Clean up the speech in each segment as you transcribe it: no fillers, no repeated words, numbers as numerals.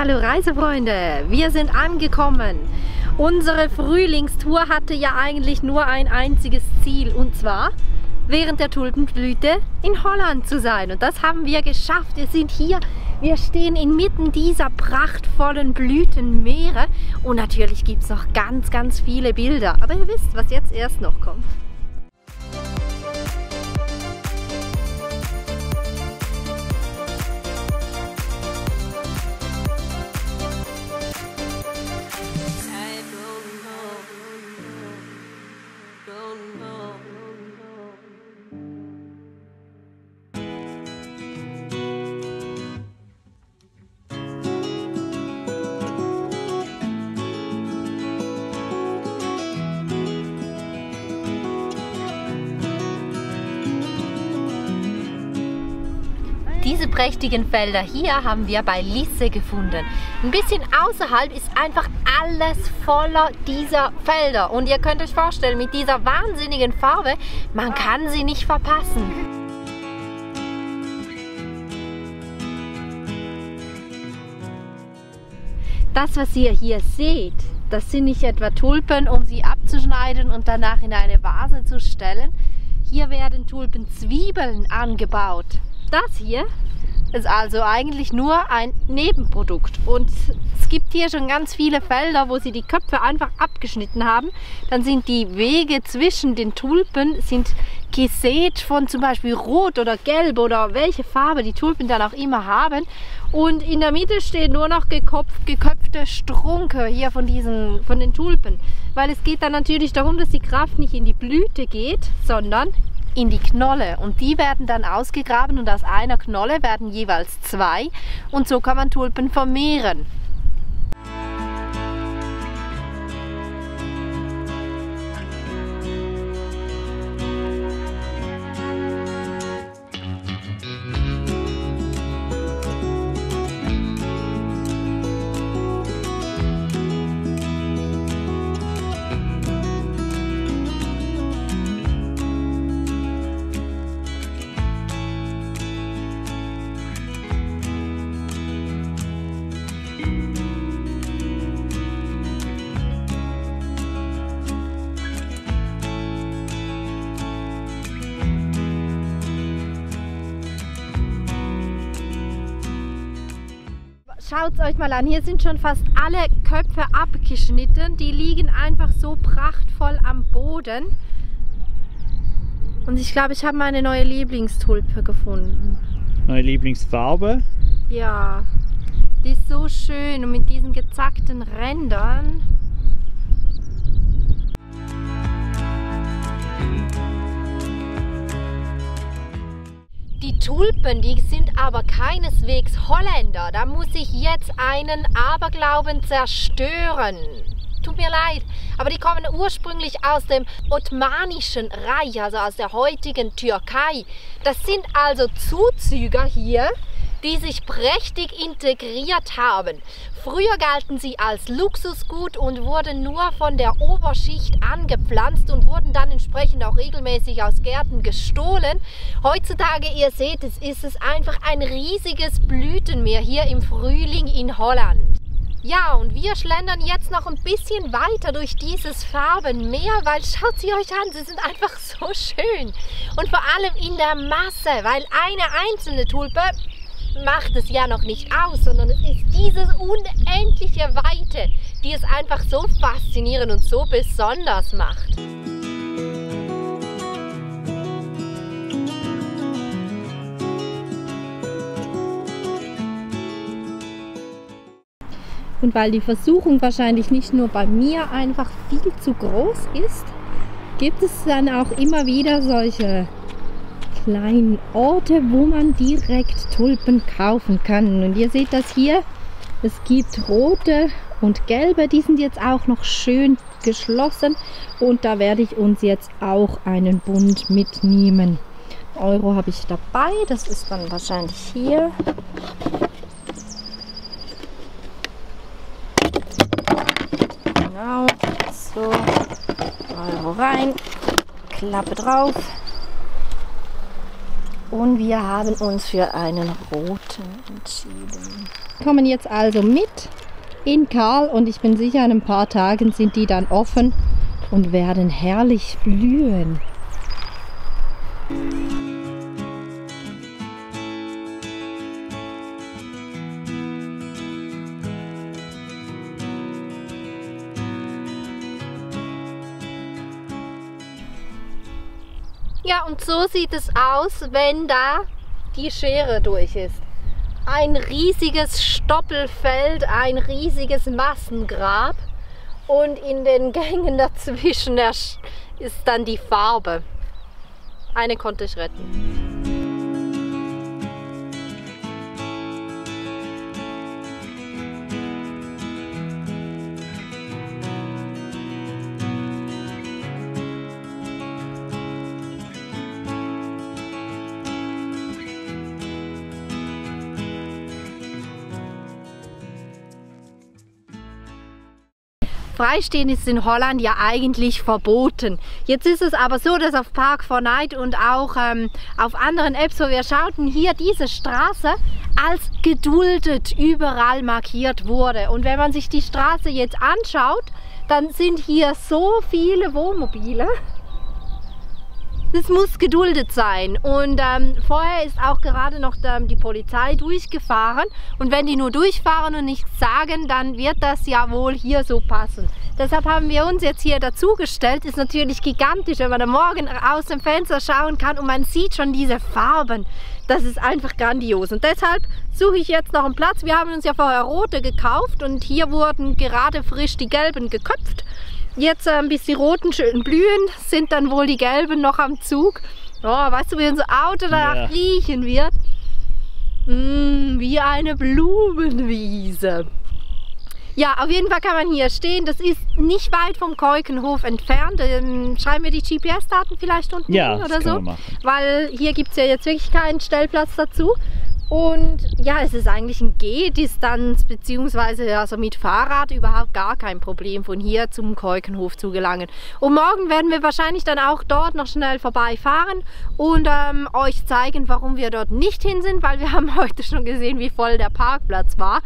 Hallo Reisefreunde, wir sind angekommen. Unsere Frühlingstour hatte ja eigentlich nur ein einziges Ziel, und zwar während der Tulpenblüte in Holland zu sein. Und das haben wir geschafft. Wir sind hier, wir stehen inmitten dieser prachtvollen Blütenmeere und natürlich gibt es noch ganz viele Bilder. Aber ihr wisst, was jetzt erst noch kommt. Diese prächtigen Felder hier haben wir bei Lisse gefunden. Ein bisschen außerhalb ist einfach alles voller dieser Felder. Und ihr könnt euch vorstellen, mit dieser wahnsinnigen Farbe, man kann sie nicht verpassen. Das, was ihr hier seht, das sind nicht etwa Tulpen, um sie abzuschneiden und danach in eine Vase zu stellen. Hier werden Tulpenzwiebeln angebaut. Das hier ist also eigentlich nur ein Nebenprodukt und es gibt hier schon ganz viele Felder, wo sie die Köpfe einfach abgeschnitten haben. Dann sind die Wege zwischen den Tulpen gesät von zum Beispiel Rot oder Gelb oder welche Farbe die Tulpen dann auch immer haben. Und in der Mitte stehen nur noch geköpfte Strunke hier von den Tulpen. Weil es geht dann natürlich darum, dass die Kraft nicht in die Blüte geht, sondern in die Knolle, und die werden dann ausgegraben und aus einer Knolle werden jeweils zwei und so kann man Tulpen vermehren. Schaut es euch mal an, hier sind schon fast alle Köpfe abgeschnitten. Die liegen einfach so prachtvoll am Boden. Und ich glaube, ich habe meine neue Lieblingstulpe gefunden. Neue Lieblingsfarbe? Ja, die ist so schön und mit diesen gezackten Rändern. Die Tulpen, die sind aber keineswegs Holländer. Da muss ich jetzt einen Aberglauben zerstören. Tut mir leid, aber die kommen ursprünglich aus dem Ottomanischen Reich, also aus der heutigen Türkei. Das sind also Zuzüger hier, die sich prächtig integriert haben. Früher galten sie als Luxusgut und wurden nur von der Oberschicht angepflanzt und wurden dann entsprechend auch regelmäßig aus Gärten gestohlen. Heutzutage, ihr seht es, ist es einfach ein riesiges Blütenmeer hier im Frühling in Holland. Ja, und wir schlendern jetzt noch ein bisschen weiter durch dieses Farbenmeer, weil schaut sie euch an, sie sind einfach so schön. Und vor allem in der Masse, weil eine einzelne Tulpe macht es ja noch nicht aus, sondern es ist diese unendliche Weite, die es einfach so faszinierend und so besonders macht. Und weil die Versuchung wahrscheinlich nicht nur bei mir einfach viel zu groß ist, gibt es dann auch immer wieder solche kleinen Orte, wo man direkt Tulpen kaufen kann. Und ihr seht das hier, es gibt rote und gelbe, die sind jetzt auch noch schön geschlossen und da werde ich uns jetzt auch einen Bund mitnehmen. Euro habe ich dabei, das ist dann wahrscheinlich hier. Genau, so, Euro rein, Klappe drauf. Und wir haben uns für einen roten Roten entschieden. Wir kommen jetzt also mit in Karl und ich bin sicher, in ein paar Tagen sind die dann offen und werden herrlich blühen. Ja, und so sieht es aus, wenn da die Schere durch ist. Ein riesiges Stoppelfeld, ein riesiges Massengrab und in den Gängen dazwischen ist dann die Farbe. Eine konnte ich retten. Freistehen ist in Holland ja eigentlich verboten. Jetzt ist es aber so, dass auf Park4Night und auch auf anderen Apps, wo wir schauten, hier diese Straße als geduldet überall markiert wurde. Und wenn man sich die Straße jetzt anschaut, dann sind hier so viele Wohnmobile. Das muss geduldet sein und vorher ist auch gerade noch die Polizei durchgefahren und wenn die nur durchfahren und nichts sagen, dann wird das ja wohl hier so passen. Deshalb haben wir uns jetzt hier dazugestellt. Ist natürlich gigantisch, wenn man da morgen aus dem Fenster schauen kann und man sieht schon diese Farben. Das ist einfach grandios und deshalb suche ich jetzt noch einen Platz. Wir haben uns ja vorher rote gekauft und hier wurden gerade frisch die gelben geköpft. Jetzt, bis die roten schön blühen, sind dann wohl die gelben noch am Zug. Oh, weißt du, wie unser Auto danach riechen wird? Wie eine Blumenwiese. Ja, auf jeden Fall kann man hier stehen. Das ist nicht weit vom Keukenhof entfernt. Schreiben wir die GPS-Daten vielleicht unten hin oder so? Weil hier gibt es ja jetzt wirklich keinen Stellplatz dazu. Und ja, es ist eigentlich eine Gehdistanz, beziehungsweise also mit Fahrrad überhaupt gar kein Problem, von hier zum Keukenhof zu gelangen. Und morgen werden wir wahrscheinlich dann auch dort noch schnell vorbeifahren und euch zeigen, warum wir dort nicht hin sind, weil wir haben heute schon gesehen, wie voll der Parkplatz war.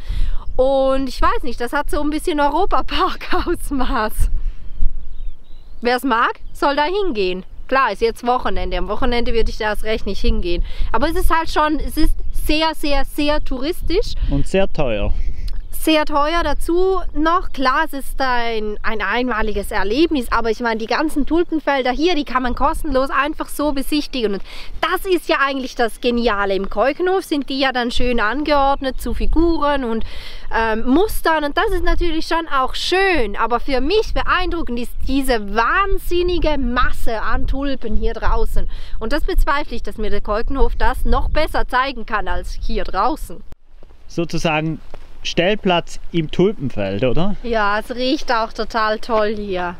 Und ich weiß nicht, das hat so ein bisschen Europapark-Ausmaß. Wer es mag, soll da hingehen. Klar, ist jetzt Wochenende. Am Wochenende würde ich da erst recht nicht hingehen. Aber es ist halt schon, es ist sehr, sehr, sehr touristisch. Und sehr teuer. Sehr teuer dazu noch. Klar, es ist ein einmaliges Erlebnis, aber ich meine, die ganzen Tulpenfelder hier, die kann man kostenlos einfach so besichtigen. Und das ist ja eigentlich das Geniale. Im Keukenhof sind die ja dann schön angeordnet zu Figuren und Mustern und das ist natürlich schon auch schön. Aber für mich beeindruckend ist diese wahnsinnige Masse an Tulpen hier draußen. Und das bezweifle ich, dass mir der Keukenhof das noch besser zeigen kann als hier draußen. Sozusagen Stellplatz im Tulpenfeld, oder? Ja, es riecht auch total toll hier.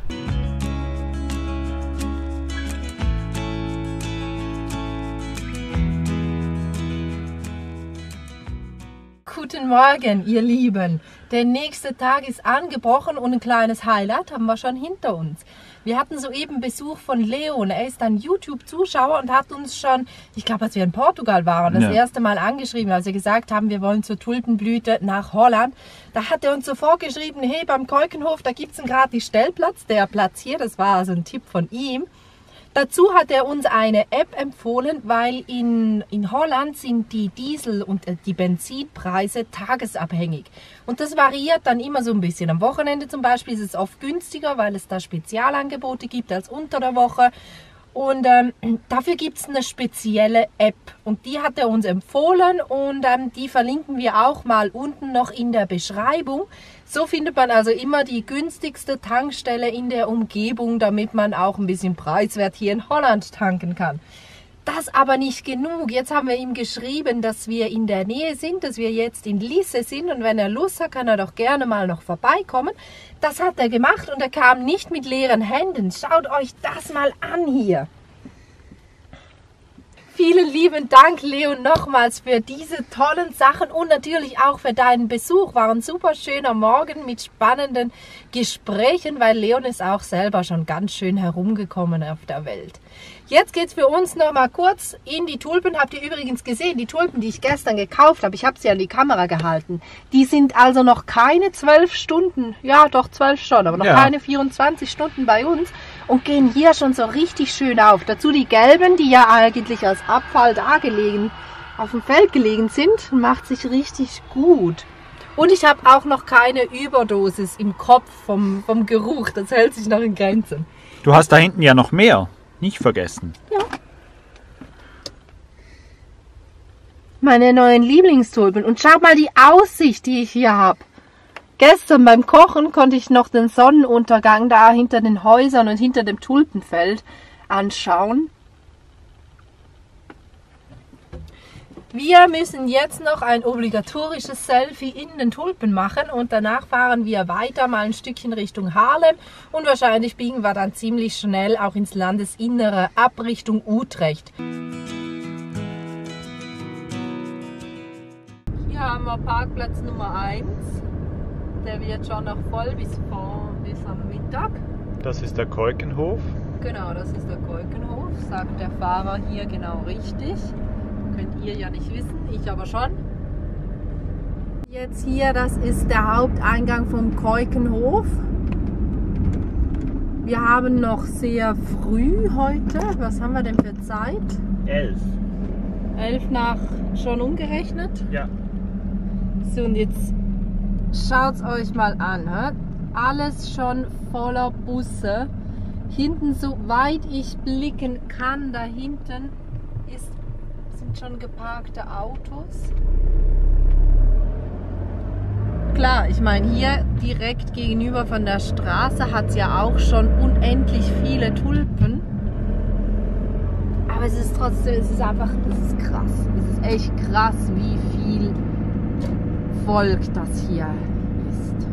Guten Morgen, ihr Lieben. Der nächste Tag ist angebrochen und ein kleines Highlight haben wir schon hinter uns. Wir hatten soeben Besuch von Leon. Er ist ein YouTube-Zuschauer und hat uns schon, ich glaube, als wir in Portugal waren, das erste Mal angeschrieben, als wir gesagt haben, wir wollen zur Tulpenblüte nach Holland. Da hat er uns so vorgeschrieben, hey, beim Keukenhof, da gibt es einen gratis Stellplatz. Der Platz hier, das war also ein Tipp von ihm. Dazu hat er uns eine App empfohlen, weil in Holland sind die Diesel- und die Benzinpreise tagesabhängig. Und das variiert dann immer so ein bisschen. Am Wochenende zum Beispiel ist es oft günstiger, weil es da Spezialangebote gibt als unter der Woche. Und dafür gibt es eine spezielle App und die hat er uns empfohlen und die verlinken wir auch mal unten noch in der Beschreibung. So findet man also immer die günstigste Tankstelle in der Umgebung, damit man auch ein bisschen preiswert hier in Holland tanken kann. Das aber nicht genug. Jetzt haben wir ihm geschrieben, dass wir in der Nähe sind, dass wir jetzt in Lisse sind und wenn er Lust hat, kann er doch gerne mal noch vorbeikommen. Das hat er gemacht und er kam nicht mit leeren Händen. Schaut euch das mal an hier. Vielen lieben Dank, Leon, nochmals für diese tollen Sachen und natürlich auch für deinen Besuch. War ein super schöner Morgen mit spannenden Gesprächen, weil Leon ist auch selber schon ganz schön herumgekommen auf der Welt. Jetzt geht es für uns noch mal kurz in die Tulpen. Habt ihr übrigens gesehen, die Tulpen, die ich gestern gekauft habe, ich habe sie an die Kamera gehalten, die sind also noch keine 12 Stunden, ja doch 12 schon, aber noch keine 24 Stunden bei uns und gehen hier schon so richtig schön auf. Dazu die gelben, die ja eigentlich als Abfall da gelegen, auf dem Feld gelegen sind, macht sich richtig gut. Und ich habe auch noch keine Überdosis im Kopf vom Geruch, das hält sich noch in Grenzen. Du hast da hinten ja noch mehr. Nicht vergessen. Ja. Meine neuen Lieblingstulpen. Und schau mal die Aussicht, die ich hier habe. Gestern beim Kochen konnte ich noch den Sonnenuntergang da hinter den Häusern und hinter dem Tulpenfeld anschauen. Wir müssen jetzt noch ein obligatorisches Selfie in den Tulpen machen und danach fahren wir weiter mal ein Stückchen Richtung Haarlem und wahrscheinlich biegen wir dann ziemlich schnell auch ins Landesinnere ab Richtung Utrecht. Hier haben wir Parkplatz Nummer 1. Der wird schon noch voll bis am Mittag. Das ist der Keukenhof. Genau, das ist der Keukenhof, sagt der Fahrer hier genau richtig. Könnt ihr ja nicht wissen, ich aber schon. Jetzt hier, das ist der Haupteingang vom Keukenhof. Wir haben noch sehr früh heute. Was haben wir denn für Zeit? 11. 11 nach schon umgerechnet? Ja. So, und jetzt schaut es euch mal an. He? Alles schon voller Busse. Hinten, soweit ich blicken kann, da hinten sind schon geparkte Autos. Klar, ich meine, hier direkt gegenüber von der Straße hat es ja auch schon unendlich viele Tulpen. Aber es ist trotzdem, es ist krass. Es ist echt krass, wie viel Volk das hier ist.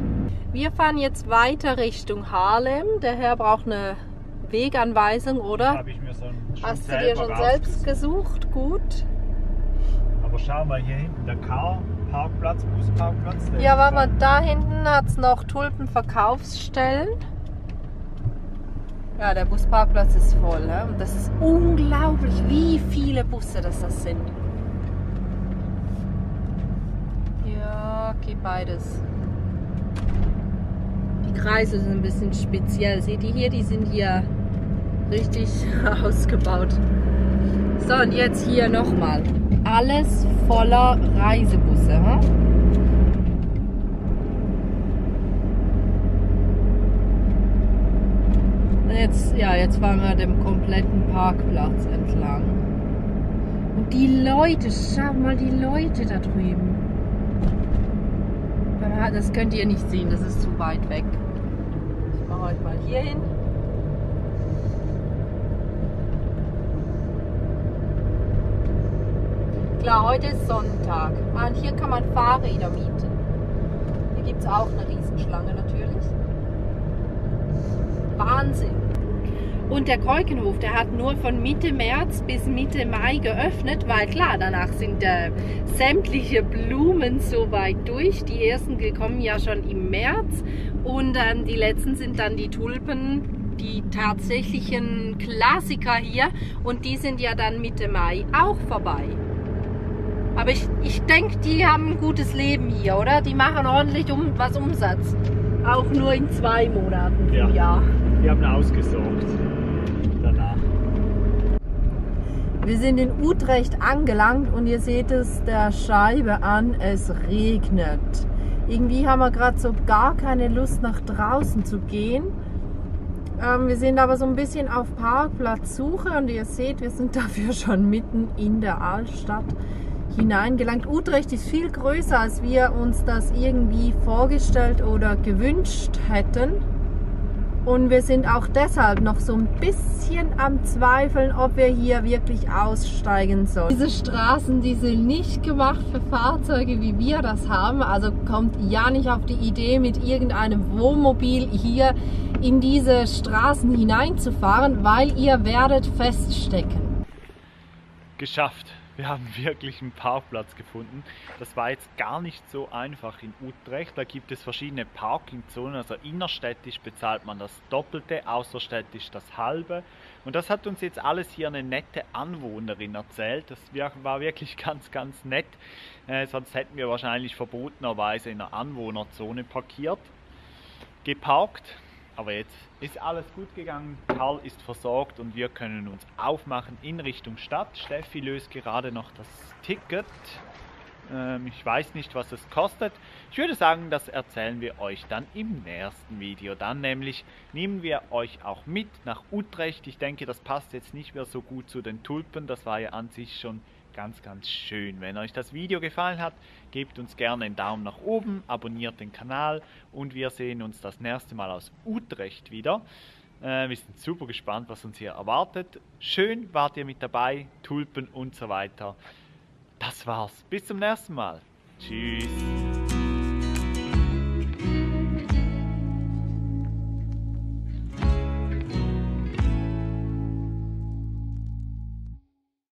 Wir fahren jetzt weiter Richtung Haarlem. Der Herr braucht eine Weganweisung, oder? Habe ich mir schon Hast du dir schon selbst gesucht? Gut. Aber schau mal hier hinten, der Parkplatz, Busparkplatz. Ja, aber da hinten hat es noch Tulpenverkaufsstellen. Ja, der Busparkplatz ist voll. He? Und das ist unglaublich, wie viele Busse das sind. Ja, okay, beides. Die Kreise sind ein bisschen speziell. Seht ihr hier, die sind hier richtig ausgebaut. So, und jetzt hier nochmal. Alles voller Reisebusse. Hm? Jetzt fahren wir dem kompletten Parkplatz entlang. Und die Leute, schau mal die Leute da drüben. Das könnt ihr nicht sehen, das ist zu weit weg. Ich mache euch mal hier hin. Klar, heute ist Sonntag. Und hier kann man Fahrräder mieten. Hier gibt es auch eine Riesenschlange natürlich. Wahnsinn. Und der Keukenhof, der hat nur von Mitte März bis Mitte Mai geöffnet, weil klar, danach sind sämtliche Blumen soweit durch. Die ersten kommen ja schon im März und die letzten sind dann die Tulpen, die tatsächlichen Klassiker hier und die sind ja dann Mitte Mai auch vorbei. Aber ich denke, die haben ein gutes Leben hier, oder? Die machen ordentlich was Umsatz. Auch nur in 2 Monaten im Jahr. Die haben ausgesorgt danach. Wir sind in Utrecht angelangt und ihr seht es der Scheibe an, es regnet. Irgendwie haben wir gerade so gar keine Lust nach draußen zu gehen. Wir sind aber so ein bisschen auf Parkplatzsuche und ihr seht, wir sind dafür schon mitten in der Altstadt hineingelangt. Utrecht ist viel größer, als wir uns das irgendwie vorgestellt oder gewünscht hätten. Und wir sind auch deshalb noch so ein bisschen am Zweifeln, ob wir hier wirklich aussteigen sollen. Diese Straßen, die sind nicht gemacht für Fahrzeuge, wie wir das haben. Also kommt ja nicht auf die Idee, mit irgendeinem Wohnmobil hier in diese Straßen hineinzufahren, weil ihr werdet feststecken. Geschafft. Wir haben wirklich einen Parkplatz gefunden. Das war jetzt gar nicht so einfach in Utrecht. Da gibt es verschiedene Parkingzonen. Also innerstädtisch bezahlt man das Doppelte, außerstädtisch das Halbe. Und das hat uns jetzt alles hier eine nette Anwohnerin erzählt. Das war wirklich ganz, ganz nett. Sonst hätten wir wahrscheinlich verbotenerweise in einer Anwohnerzone geparkt. Aber jetzt ist alles gut gegangen, Karl ist versorgt und wir können uns aufmachen in Richtung Stadt. Steffi löst gerade noch das Ticket. Ich weiß nicht, was es kostet. Ich würde sagen, das erzählen wir euch dann im nächsten Video. Dann nämlich nehmen wir euch auch mit nach Utrecht. Ich denke, das passt jetzt nicht mehr so gut zu den Tulpen. Das war ja an sich schon ganz, ganz schön. Wenn euch das Video gefallen hat, gebt uns gerne einen Daumen nach oben, abonniert den Kanal und wir sehen uns das nächste Mal aus Utrecht wieder. Wir sind super gespannt, was uns hier erwartet. Schön wart ihr mit dabei, Tulpen und so weiter. Das war's. Bis zum nächsten Mal. Tschüss.